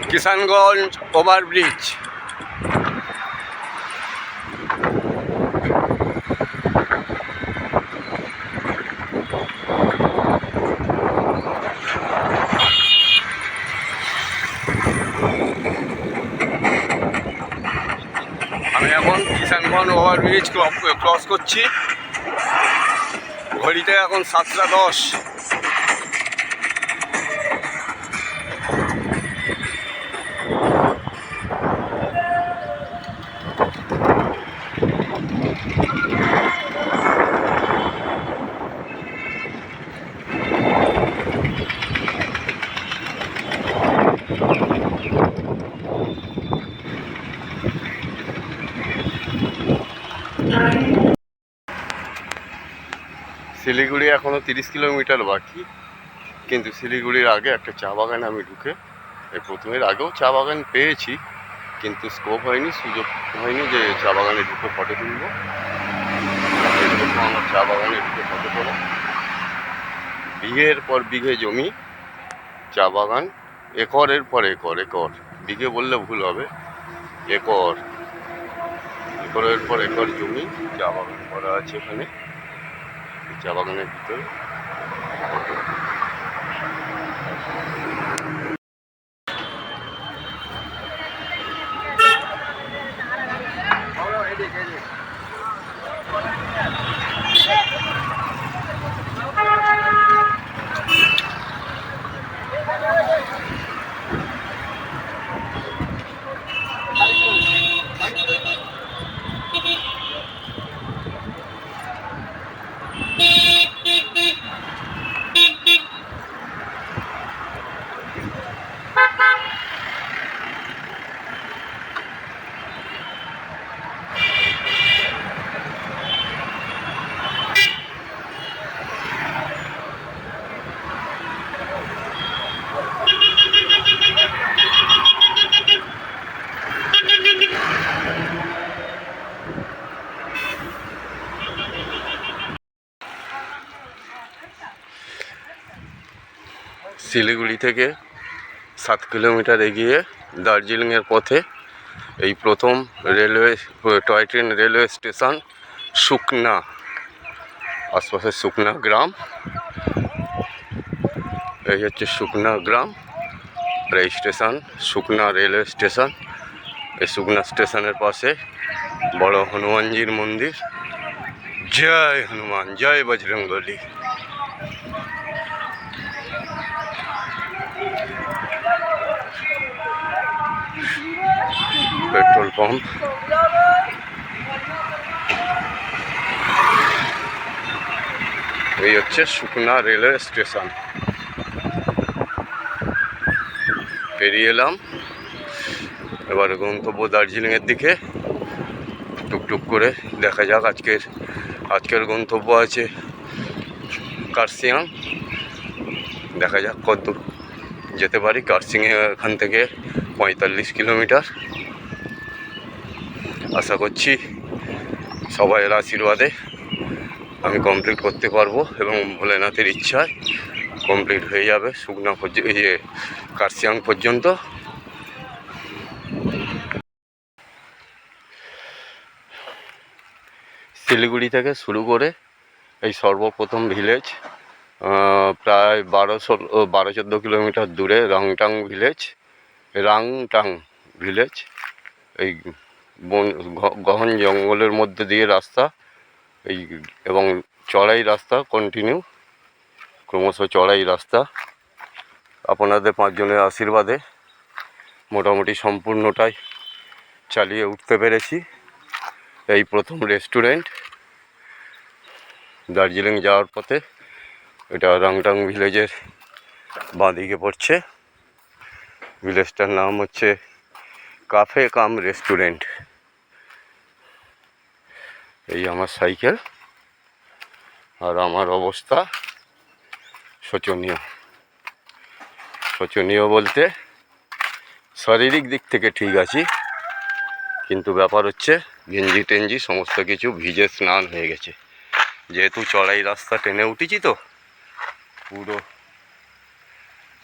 Kishanganj overbridge. আমি এখন Kishanganj overbridge cross করছি। ঘড়িতে এখন 7:10। শিলিগুড়ি এখনও 30 কিলোমিটার বাকি, কিন্তু শিলিগুড়ির আগে একটা চা বাগানে আমি ঢুকে প্রথমের আগেও চা বাগান পেয়েছি, কিন্তু স্কোপ হয়নি, সুযোগ হয়নি যে চা বাগানে ঢুকে ফটো তুলবো। আমার চা বাগানে ঢুকে ফটো তোলা, বিঘের পর বিঘে জমি, চা বাগান, একরের পর একর, বিঘে বললে ভুল হবে, একরের পর একর জমি চা বাগান করা আছে এখানে। চা বাগানের ভিতরে শিলিগুড়ি থেকে 7 কিলোমিটার এগিয়ে দার্জিলিংয়ের পথে এই প্রথম টয় ট্রেন রেলওয়ে স্টেশন সুকনা। আশপাশে সুকনা গ্রাম, এই হচ্ছে সুকনা গ্রাম, আর এই স্টেশন সুকনা রেলওয়ে স্টেশন। এই সুকনা স্টেশনের পাশে বড় হনুমানজির মন্দির। জয় হনুমান, জয় বজরংবলী। পেট্রোল পাম্প, এই হচ্ছে সুকনা রেলওয়ে স্টেশন। বেরিয়ে এলাম। এবার গন্তব্য দার্জিলিংয়ের দিকে। টুকটুক করে দেখা যাক। আজকের গন্তব্য আছে কার্শিয়াং। দেখা যাক কত যেতে পারি। কার্শিয়াং এখান থেকে 45 কিলোমিটার। আশা করছি সবাইয়ের আশীর্বাদে আমি কমপ্লিট করতে পারবো এবং ভোলেনাথের ইচ্ছায় কমপ্লিট হয়ে যাবে সুকনা কার্শিয়াং পর্যন্ত। শিলিগুড়ি থেকে শুরু করে এই সর্বপ্রথম ভিলেজ, প্রায় 12-14 কিলোমিটার দূরে রাংটাং ভিলেজ। এই গহন জঙ্গলের মধ্যে দিয়ে রাস্তা, এবং চড়াই রাস্তা, ক্রমশ চড়াই রাস্তা। আপনাদের 5 জনের আশীর্বাদে মোটামুটি সম্পূর্ণটাই চালিয়ে উঠতে পেরেছি। এই প্রথম রেস্টুরেন্ট দার্জিলিং যাওয়ার পথে। এটা রাংটাং ভিলেজের বাঁদিকে পড়ছে। ভিলেজটার নাম হচ্ছে কাফে কাম রেস্টুরেন্ট। এই আমার সাইকেল, আর আমার অবস্থা শোচনীয় বলতে শারীরিক দিক থেকে ঠিক আছি, কিন্তু ব্যাপার হচ্ছে গেঞ্জি টেঞ্জি সমস্ত কিছু ভিজে স্নান হয়ে গেছে। যেহেতু চড়াই রাস্তা টেনে উঠেছি তো পুরো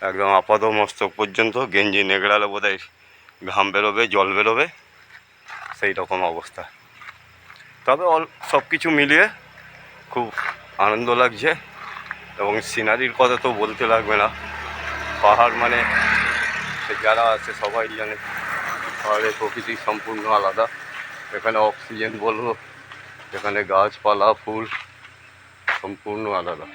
একদম আপাদ মস্তক পর্যন্ত গেঞ্জি নেগড়ালে বোধহয় ঘাম বেরোবে, জল বেরোবে, সেই রকম অবস্থা। তবে সব কিছু মিলিয়ে খুব আনন্দ লাগছে। এবং সিনারির কথা তো বলতে লাগবে না। পাহাড় মানে যারা আছে সবাই জানে পাহাড়ের প্রকৃতি সম্পূর্ণ আলাদা। এখানে অক্সিজেন বলবো, এখানে গাছপালা ফুল সম্পূর্ণ আলাদা।